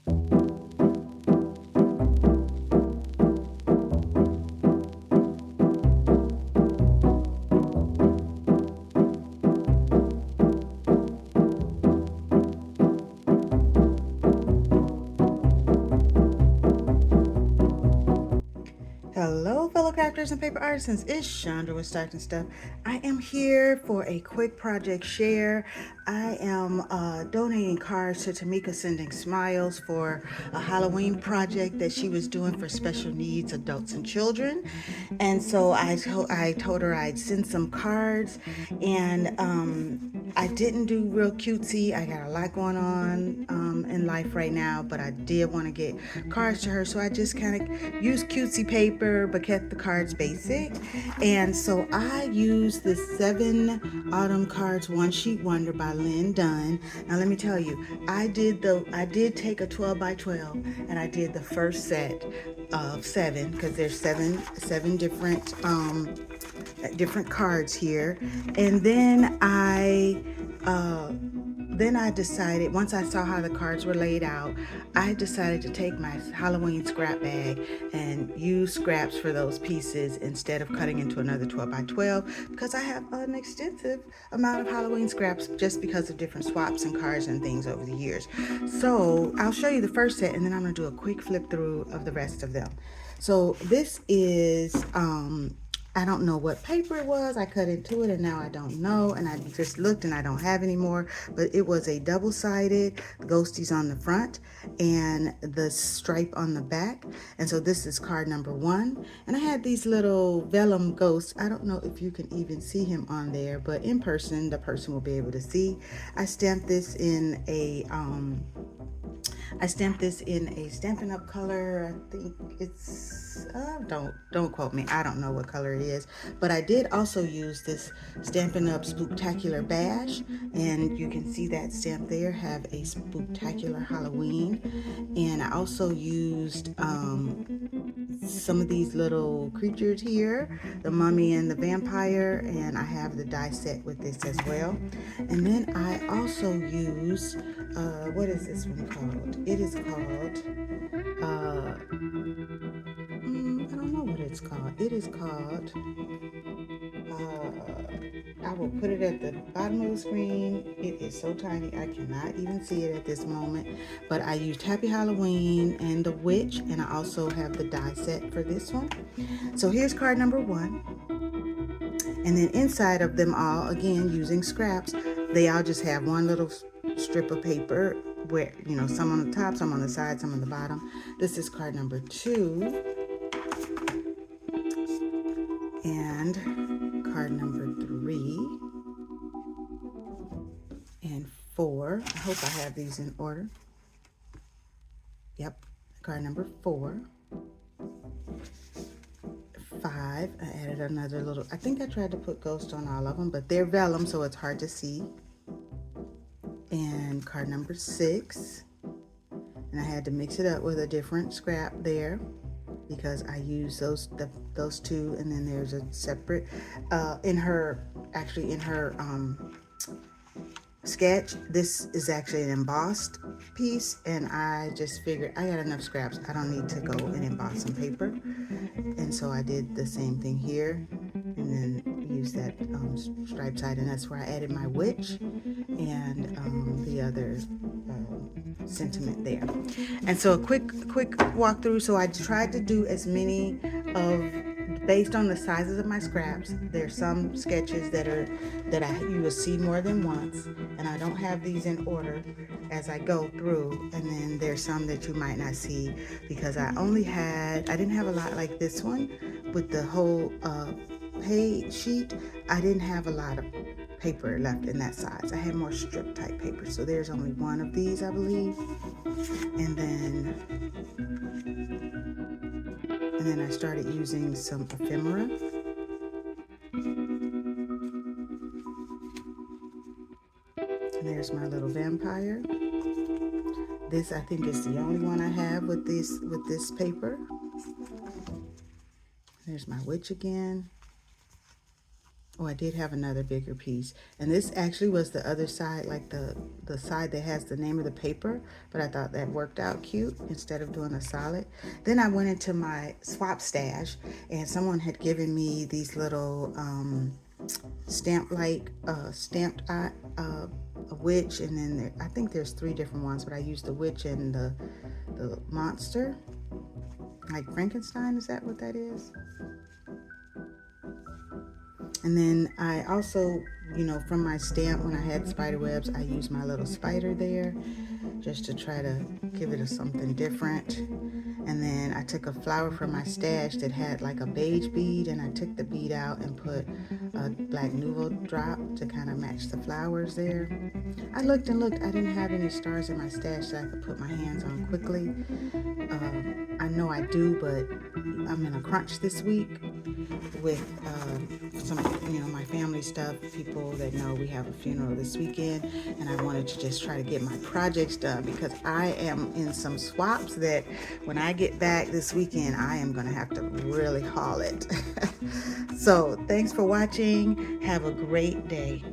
Hello, fellow crafters and paper artisans. It's Chandra with Stacks and Stuff. I am here for a quick project share. I am donating cards to Tamika Sending Smiles for a Halloween project that she was doing for special needs adults and children. And so I told her I'd send some cards, and I didn't do real cutesy. I got a lot going on in life right now, but I did want to get cards to her, so I just kind of used cutesy paper but kept the cards basic. And so I used the 7 Autumn Cards One Sheet Wonder by Lynn Dunn. Now let me tell you, I did take a 12 by 12 and I did the first set of 7, because there's seven different cards here. And then I decided, once I saw how the cards were laid out, I decided to take my Halloween scrap bag and use scraps for those pieces instead of cutting into another 12 by 12, because I have an extensive amount of Halloween scraps just because of different swaps and cards and things over the years. So I'll show you the first set, and then I'm going to do a quick flip through of the rest of them. So this is I don't know what paper it was. I cut into it and now I don't know. And I just looked and I don't have any more. But it was a double-sided ghosties on the front and the stripe on the back. And so this is card number 1. And I had these little vellum ghosts. I don't know if you can even see him on there, but in person, the person will be able to see. I stamped this in a Stampin' Up color. I think it's, don't quote me. I don't know what color it is. But I did also use this Stampin' Up Spooktacular Bash. And you can see that stamp there, have a Spooktacular Halloween. And I also used some of these little creatures here, the mummy and the vampire, and I have the die set with this as well. And then I also use, what is this one called? It is called, I don't know what it's called. It is called, I will put it at the bottom of the screen. It is so tiny, I cannot even see it at this moment. But I used Happy Halloween and the Witch, and I also have the die set for this one. So here's card number 1. And then inside of them all, again, using scraps, they all just have one little strip of paper where, some on the top, some on the side, some on the bottom. This is card number 2. And card number 3. And 4. I hope I have these in order. Yep, card number 4. 5. I added another little, I think I tried to put ghost on all of them, but they're vellum, so it's hard to see. And card number 6. And I had to mix it up with a different scrap there, because I use those two, and then there's a separate in her sketch. This is actually an embossed piece, and I just figured I got enough scraps. I don't need to go and emboss some paper, and so I did the same thing here, and then used that striped side, and that's where I added my witch and the other sentiment there. And so a quick walkthrough. So I tried to do as many based on the sizes of my scraps. There's some sketches that you will see more than once, and I don't have these in order as I go through. And then there's some that you might not see because I didn't have a lot like this one with the whole page sheet. I didn't have a lot of paper left in that size. I had more strip type paper, so there's only one of these, I believe. And then I started using some ephemera. And there's my little vampire. This, I think, is the only one I have with this paper. There's my witch again. Oh, I did have another bigger piece. And this actually was the other side, like the side that has the name of the paper. But I thought that worked out cute instead of doing a solid. Then I went into my swap stash and someone had given me these little stamped a witch, and then I think there's 3 different ones, but I used the witch and the monster, like Frankenstein. Is that what that is? And then I also, from my stamp, when I had spider webs, I used my little spider there just to try to give it something different. And then I took a flower from my stash that had like a beige bead, and I took the bead out and put a black nouveau drop to kind of match the flowers there. I looked and looked. I didn't have any stars in my stash that I could put my hands on quickly. I know I do, but I'm in a crunch this week with some, my family stuff. People that know we have a funeral this weekend, and I wanted to just try to get my projects done because I am in some swaps that when I get back this weekend, I am going to have to really haul it. So thanks for watching. Have a great day.